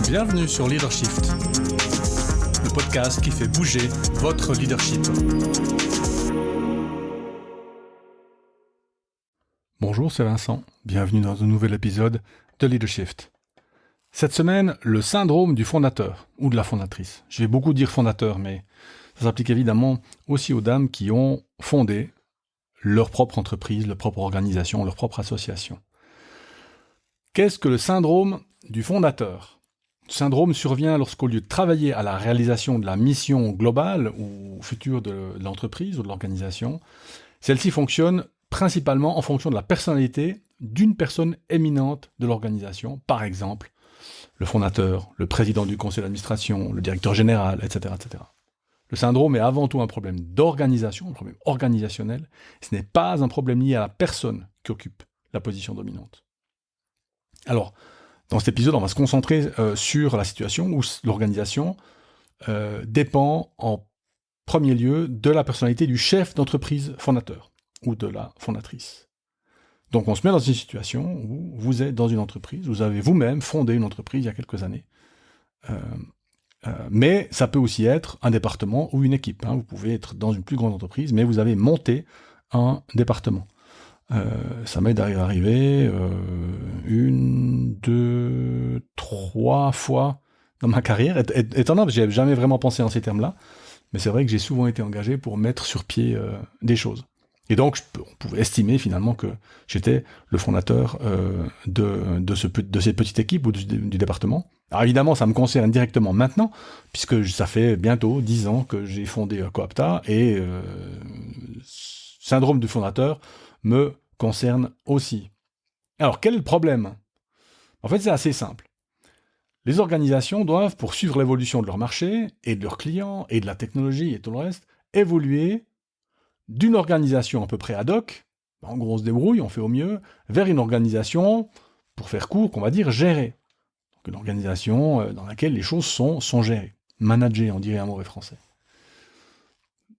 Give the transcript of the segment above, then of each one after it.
Bienvenue sur Leadershift, le podcast qui fait bouger votre leadership. Bonjour, c'est Vincent. Bienvenue dans un nouvel épisode de Leadershift. Cette semaine, le syndrome du fondateur ou de la fondatrice. Je vais beaucoup dire fondateur, mais ça s'applique évidemment aussi aux dames qui ont fondé leur propre entreprise, leur propre organisation, leur propre association. Qu'est-ce que le syndrome du fondateur ? Ce syndrome survient lorsqu'au lieu de travailler à la réalisation de la mission globale ou future de l'entreprise ou de l'organisation, celle-ci fonctionne principalement en fonction de la personnalité d'une personne éminente de l'organisation, par exemple le fondateur, le président du conseil d'administration, le directeur général, etc., etc. Le syndrome est avant tout un problème d'organisation, un problème organisationnel. Ce n'est pas un problème lié à la personne qui occupe la position dominante. Alors, dans cet épisode, on va se concentrer sur la situation où l'organisation dépend en premier lieu de la personnalité du chef d'entreprise fondateur ou de la fondatrice. Donc on se met dans une situation où vous êtes dans une entreprise, vous avez vous-même fondé une entreprise il y a quelques années. Mais ça peut aussi être un département ou une équipe. Vous pouvez être dans une plus grande entreprise, mais vous avez monté un département. Ça m'est arrivé 1, 2, 3 fois dans ma carrière. Étonnant, parce que j'avais jamais vraiment pensé en ces termes-là, mais c'est vrai que j'ai souvent été engagé pour mettre sur pied des choses. Et donc, on pouvait estimer finalement que j'étais le fondateur de cette petite équipe ou du département. Alors évidemment, ça me concerne directement maintenant, puisque ça fait bientôt 10 ans que j'ai fondé Coapta, et syndrome du fondateur me concerne aussi. Alors, quel est le problème ? En fait, c'est assez simple. Les organisations doivent, pour suivre l'évolution de leur marché, et de leurs clients, et de la technologie, et tout le reste, évoluer d'une organisation à peu près ad hoc, en gros on se débrouille, on fait au mieux, vers une organisation, pour faire court, qu'on va dire gérée. Donc une organisation dans laquelle les choses sont gérées. Managées, on dirait un mauvais français.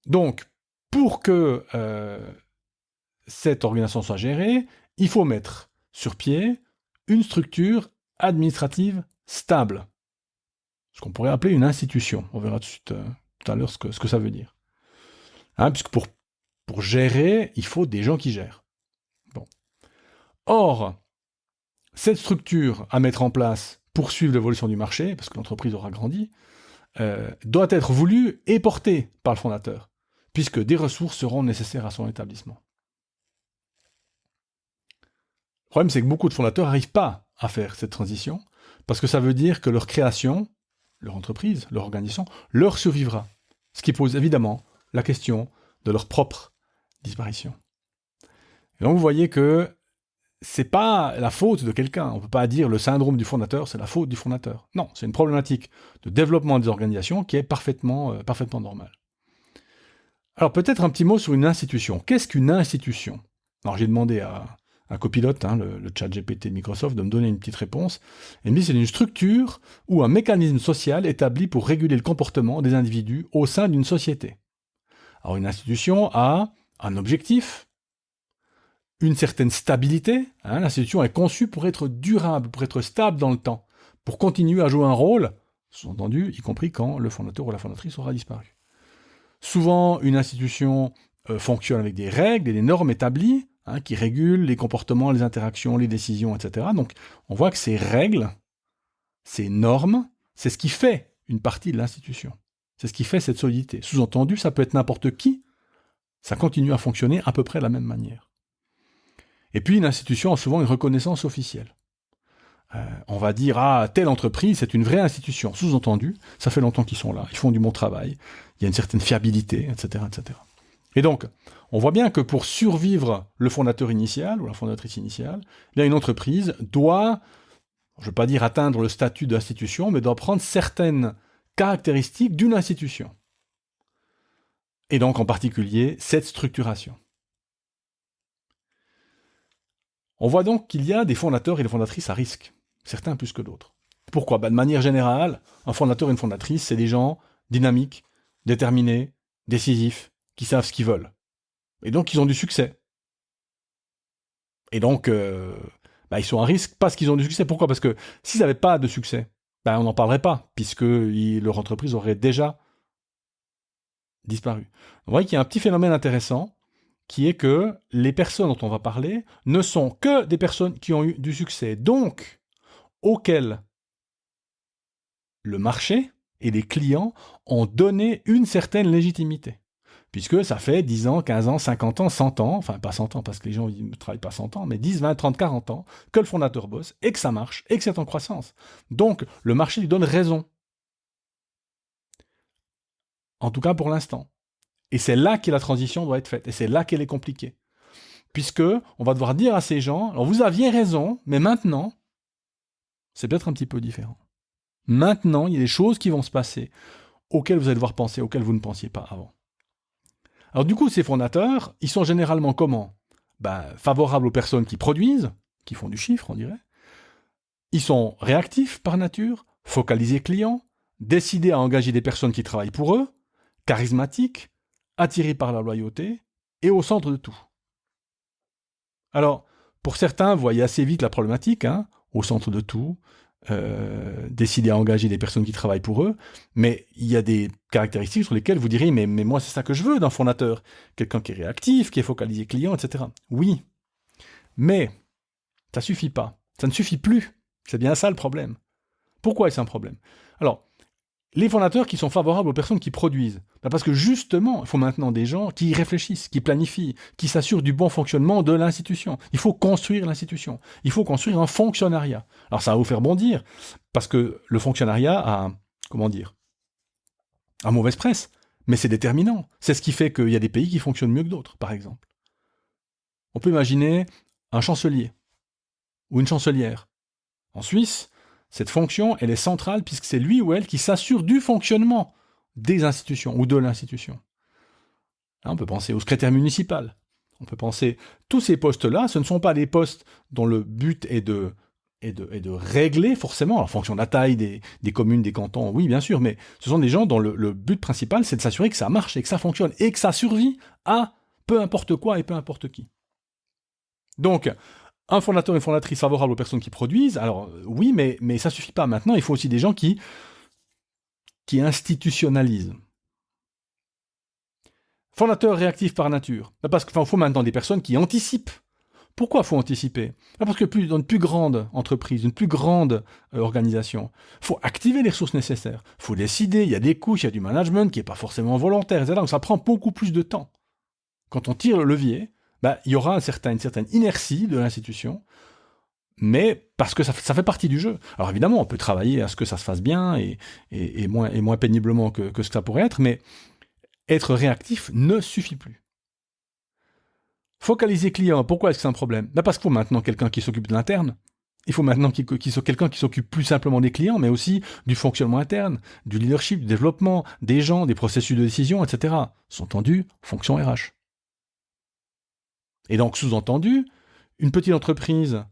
Donc, pour que cette organisation soit gérée, il faut mettre sur pied une structure administrative stable. Ce qu'on pourrait appeler une institution. On verra tout à l'heure ce que ça veut dire. Puisque pour gérer, il faut des gens qui gèrent. Bon. Or, cette structure à mettre en place pour suivre l'évolution du marché, parce que l'entreprise aura grandi, doit être voulue et portée par le fondateur, puisque des ressources seront nécessaires à son établissement. Le problème, c'est que beaucoup de fondateurs n'arrivent pas à faire cette transition, parce que ça veut dire que leur création, leur entreprise, leur organisation, leur survivra. Ce qui pose évidemment la question de leur propre disparition. Et donc vous voyez que c'est pas la faute de quelqu'un. On ne peut pas dire le syndrome du fondateur, c'est la faute du fondateur. Non, c'est une problématique de développement des organisations qui est parfaitement normale. Alors peut-être un petit mot sur une institution. Qu'est-ce qu'une institution ? Alors j'ai demandé à un copilote, le chat GPT de Microsoft, de me donner une petite réponse. Il me dit c'est une structure ou un mécanisme social établi pour réguler le comportement des individus au sein d'une société. Alors une institution a un objectif, une certaine stabilité. L'institution est conçue pour être durable, pour être stable dans le temps, pour continuer à jouer un rôle, sous-entendu, y compris quand le fondateur ou la fondatrice aura disparu. Souvent, une institution fonctionne avec des règles et des normes établies, qui régulent les comportements, les interactions, les décisions, etc. Donc, on voit que ces règles, ces normes, c'est ce qui fait une partie de l'institution. C'est ce qui fait cette solidité. Sous-entendu, ça peut être n'importe qui, ça continue à fonctionner à peu près de la même manière. Et puis, une institution a souvent une reconnaissance officielle. On va dire, telle entreprise, c'est une vraie institution. Sous-entendu, ça fait longtemps qu'ils sont là, ils font du bon travail, il y a une certaine fiabilité, etc., etc. Et donc, on voit bien que pour survivre le fondateur initial ou la fondatrice initiale, une entreprise doit, je ne veux pas dire atteindre le statut d'institution, mais doit prendre certaines caractéristiques d'une institution. Et donc, en particulier, cette structuration. On voit donc qu'il y a des fondateurs et des fondatrices à risque, certains plus que d'autres. Pourquoi ? De manière générale, un fondateur et une fondatrice, c'est des gens dynamiques, déterminés, décisifs, qui savent ce qu'ils veulent. Et donc, ils ont du succès. Et donc, ils sont à risque parce qu'ils ont du succès. Pourquoi ? Parce que s'ils n'avaient pas de succès, Ben, on n'en parlerait pas, puisque leur entreprise aurait déjà disparu. Vous voyez qu'il y a un petit phénomène intéressant, qui est que les personnes dont on va parler ne sont que des personnes qui ont eu du succès, donc auxquelles le marché et les clients ont donné une certaine légitimité. Puisque ça fait 10 ans, 15 ans, 50 ans, 100 ans, enfin pas 100 ans parce que les gens ne travaillent pas 100 ans, mais 10, 20, 30, 40 ans, que le fondateur bosse et que ça marche et que c'est en croissance. Donc le marché lui donne raison. En tout cas pour l'instant. Et c'est là que la transition doit être faite. Et c'est là qu'elle est compliquée. Puisque on va devoir dire à ces gens, alors vous aviez raison, mais maintenant, c'est peut-être un petit peu différent. Maintenant, il y a des choses qui vont se passer auxquelles vous allez devoir penser, auxquelles vous ne pensiez pas avant. Alors du coup, ces fondateurs, ils sont généralement comment ? Favorables aux personnes qui produisent, qui font du chiffre, on dirait. Ils sont réactifs par nature, focalisés clients, décidés à engager des personnes qui travaillent pour eux, charismatiques, attirés par la loyauté et au centre de tout. Alors, pour certains, vous voyez assez vite la problématique, au centre de tout, décider à engager des personnes qui travaillent pour eux, mais il y a des caractéristiques sur lesquelles vous direz mais moi c'est ça que je veux d'un fondateur, quelqu'un qui est réactif, qui est focalisé client, etc. Oui, mais ça suffit pas, ça ne suffit plus, c'est bien ça le problème. Pourquoi est-ce un problème ? Alors, les fondateurs qui sont favorables aux personnes qui produisent, parce que justement, il faut maintenant des gens qui y réfléchissent, qui planifient, qui s'assurent du bon fonctionnement de l'institution. Il faut construire l'institution. Il faut construire un fonctionnariat. Alors ça va vous faire bondir, parce que le fonctionnariat a, a mauvaise presse, mais c'est déterminant. C'est ce qui fait qu'il y a des pays qui fonctionnent mieux que d'autres, par exemple. On peut imaginer un chancelier ou une chancelière. En Suisse, cette fonction, elle est centrale puisque c'est lui ou elle qui s'assure du fonctionnement des institutions ou de l'institution. Là, on peut penser au secrétaire municipal. On peut penser... Tous ces postes-là, ce ne sont pas des postes dont le but est de régler forcément, en fonction de la taille des communes, des cantons, oui bien sûr, mais ce sont des gens dont le but principal, c'est de s'assurer que ça marche et que ça fonctionne et que ça survit à peu importe quoi et peu importe qui. Donc, un fondateur et une fondatrice favorables aux personnes qui produisent, alors oui, mais ça suffit pas. Maintenant, il faut aussi des gens qui institutionnalisent. Fondateur réactif par nature. Parce qu'il faut maintenant des personnes qui anticipent. Pourquoi il faut anticiper ? Parce que dans une plus grande entreprise, une plus grande organisation, il faut activer les ressources nécessaires. Il faut décider, il y a des couches, il y a du management qui n'est pas forcément volontaire, etc. Donc ça prend beaucoup plus de temps. Quand on tire le levier, il y aura une certaine inertie de l'institution, mais parce que ça fait partie du jeu. Alors évidemment, on peut travailler à ce que ça se fasse bien et moins péniblement que ce que ça pourrait être, mais être réactif ne suffit plus. Focaliser client, pourquoi est-ce que c'est un problème ? Parce qu'il faut maintenant quelqu'un qui s'occupe de l'interne. Il faut maintenant quelqu'un qui s'occupe plus simplement des clients, mais aussi du fonctionnement interne, du leadership, du développement, des gens, des processus de décision, etc. Sous-entendu, fonction RH. Et donc, sous-entendu, une petite entreprise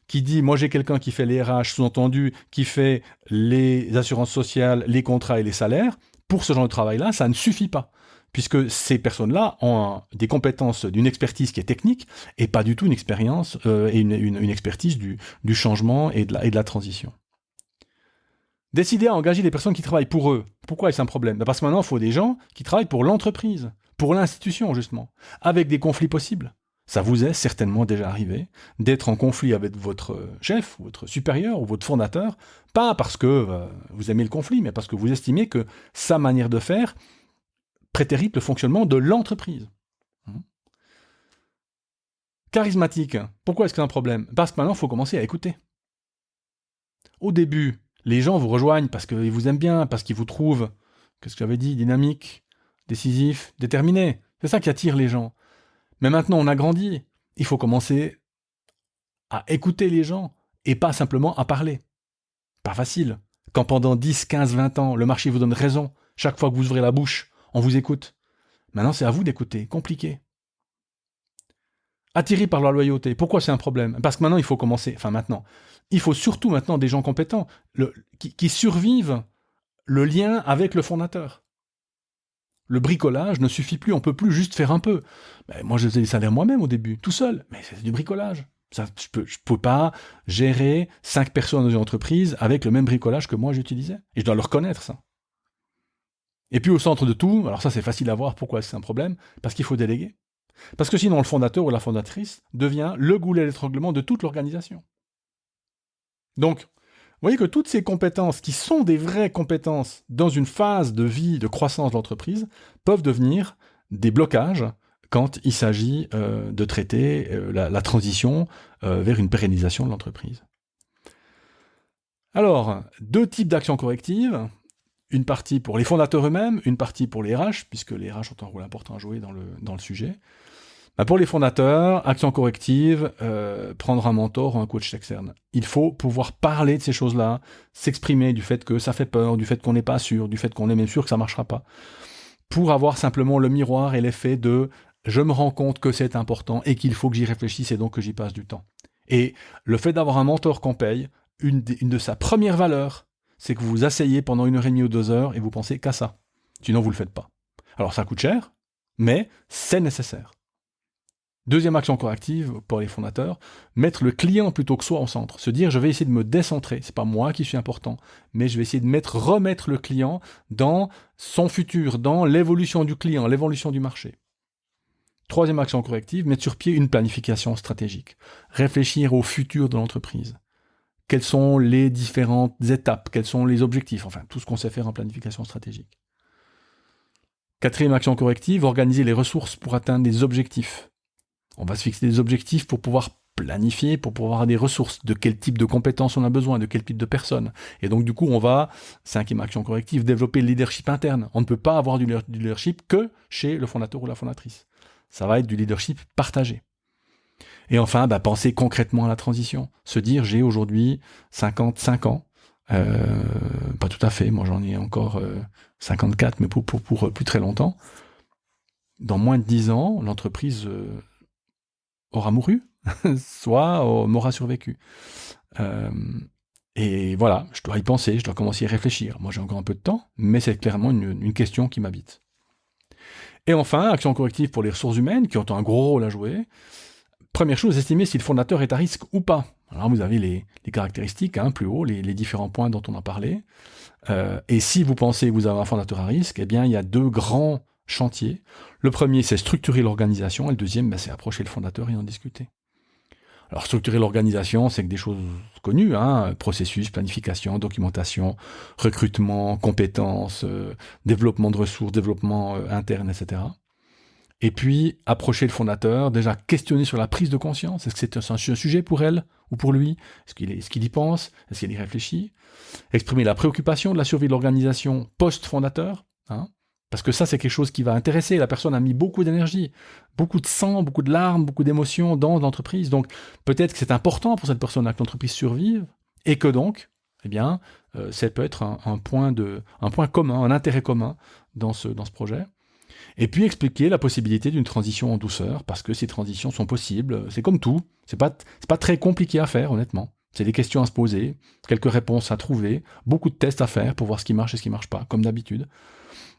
qui dit « moi j'ai quelqu'un qui fait les RH », sous-entendu, qui fait les assurances sociales, les contrats et les salaires, pour ce genre de travail-là, ça ne suffit pas. Puisque ces personnes-là ont des compétences d'une expertise qui est technique, et pas du tout une expérience et une expertise du changement et de la transition. Décider à engager des personnes qui travaillent pour eux. Pourquoi est-ce un problème ? Parce que maintenant, il faut des gens qui travaillent pour l'entreprise, pour l'institution, justement, avec des conflits possibles. Ça vous est certainement déjà arrivé d'être en conflit avec votre chef, ou votre supérieur, ou votre fondateur, pas parce que vous aimez le conflit, mais parce que vous estimez que sa manière de faire prétérite le fonctionnement de l'entreprise. Charismatique. Pourquoi est-ce que c'est un problème ? Parce que maintenant, il faut commencer à écouter. Au début, les gens vous rejoignent parce qu'ils vous aiment bien, parce qu'ils vous trouvent, qu'est-ce que j'avais dit, dynamique, décisif, déterminé. C'est ça qui attire les gens. Mais maintenant, on a grandi. Il faut commencer à écouter les gens et pas simplement à parler. Pas facile. Quand pendant 10, 15, 20 ans, le marché vous donne raison, chaque fois que vous ouvrez la bouche, on vous écoute. Maintenant, c'est à vous d'écouter. Compliqué. Attiré par la loyauté. Pourquoi c'est un problème ? Parce que maintenant, il faut commencer... il faut surtout maintenant des gens compétents qui survivent le lien avec le fondateur. Le bricolage ne suffit plus, on ne peut plus juste faire un peu. Moi, je faisais les salaires moi-même au début, tout seul, mais c'est du bricolage. Ça, je ne peux pas gérer 5 personnes dans une entreprise avec le même bricolage que moi j'utilisais. Et je dois le reconnaître, ça. Et puis au centre de tout, alors ça c'est facile à voir pourquoi c'est un problème, parce qu'il faut déléguer. Parce que sinon le fondateur ou la fondatrice devient le goulet d'étranglement de toute l'organisation. Donc, vous voyez que toutes ces compétences qui sont des vraies compétences dans une phase de vie, de croissance de l'entreprise, peuvent devenir des blocages quand il s'agit de traiter la transition vers une pérennisation de l'entreprise. Alors, 2 types d'actions correctives. Une partie pour les fondateurs eux-mêmes, une partie pour les RH, puisque les RH ont un rôle important à jouer dans le sujet. Pour les fondateurs, action corrective, prendre un mentor ou un coach externe. Il faut pouvoir parler de ces choses-là, s'exprimer du fait que ça fait peur, du fait qu'on n'est pas sûr, du fait qu'on est même sûr que ça ne marchera pas, pour avoir simplement le miroir et l'effet de « je me rends compte que c'est important et qu'il faut que j'y réfléchisse et donc que j'y passe du temps ». Et le fait d'avoir un mentor qu'on paye, une de sa première valeur, c'est que vous vous asseyez pendant 1h30 ou 2 heures et vous pensez qu'à ça. Sinon, vous ne le faites pas. Alors, ça coûte cher, mais c'est nécessaire. Deuxième action corrective pour les fondateurs, mettre le client plutôt que soi au centre. Se dire, je vais essayer de me décentrer. C'est pas moi qui suis important, mais je vais essayer de remettre le client dans son futur, dans l'évolution du client, l'évolution du marché. Troisième action corrective, mettre sur pied une planification stratégique. Réfléchir au futur de l'entreprise. Quelles sont les différentes étapes, quels sont les objectifs, enfin tout ce qu'on sait faire en planification stratégique. Quatrième action corrective, organiser les ressources pour atteindre des objectifs. On va se fixer des objectifs pour pouvoir planifier, pour pouvoir avoir des ressources, de quel type de compétences on a besoin, de quel type de personnes. Et donc du coup, on va, cinquième action corrective, développer le leadership interne. On ne peut pas avoir du leadership que chez le fondateur ou la fondatrice. Ça va être du leadership partagé. Et enfin, penser concrètement à la transition. Se dire, j'ai aujourd'hui 55 ans. Pas tout à fait, moi j'en ai encore 54, mais pour plus très longtemps. Dans moins de 10 ans, l'entreprise aura mouru, soit m'aura survécu. Et voilà, je dois y penser, je dois commencer à y réfléchir. Moi j'ai encore un peu de temps, mais c'est clairement une question qui m'habite. Et enfin, action corrective pour les ressources humaines, qui ont un gros rôle à jouer. Première chose, estimer si le fondateur est à risque ou pas. Alors vous avez les caractéristiques plus haut, les différents points dont on a parlé. Et si vous pensez que vous avez un fondateur à risque, eh bien il y a 2 grands chantiers. Le premier, c'est structurer l'organisation, et le deuxième, c'est approcher le fondateur et en discuter. Alors structurer l'organisation, c'est que des choses connues, processus, planification, documentation, recrutement, compétences, développement de ressources, développement interne, etc. Et puis, approcher le fondateur, déjà questionner sur la prise de conscience. Est-ce que c'est un sujet pour elle ou pour lui ? Est-ce qu'il y pense ? Est-ce qu'il y réfléchit ? Exprimer la préoccupation de la survie de l'organisation post-fondateur. Parce que ça, c'est quelque chose qui va intéresser. La personne a mis beaucoup d'énergie, beaucoup de sang, beaucoup de larmes, beaucoup d'émotions dans l'entreprise. Donc, peut-être que c'est important pour cette personne-là que l'entreprise survive et que donc, ça peut être un point commun, un intérêt commun dans ce projet. Et puis expliquer la possibilité d'une transition en douceur, parce que ces transitions sont possibles. C'est comme tout, c'est pas très compliqué à faire, honnêtement. C'est des questions à se poser, quelques réponses à trouver, beaucoup de tests à faire pour voir ce qui marche et ce qui marche pas, comme d'habitude.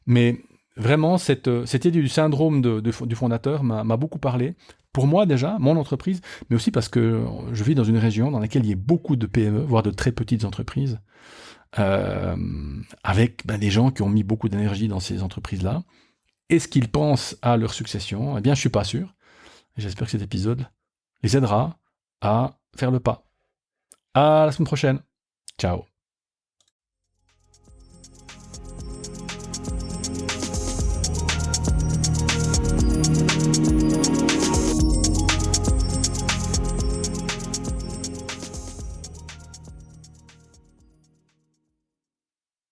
Mais vraiment, cette idée du syndrome du fondateur m'a beaucoup parlé. Pour moi déjà, mon entreprise, mais aussi parce que je vis dans une région dans laquelle il y a beaucoup de PME, voire de très petites entreprises, avec des gens qui ont mis beaucoup d'énergie dans ces entreprises-là. Est-ce qu'ils pensent à leur succession ? Eh bien, je suis pas sûr. J'espère que cet épisode les aidera à faire le pas. À la semaine prochaine. Ciao.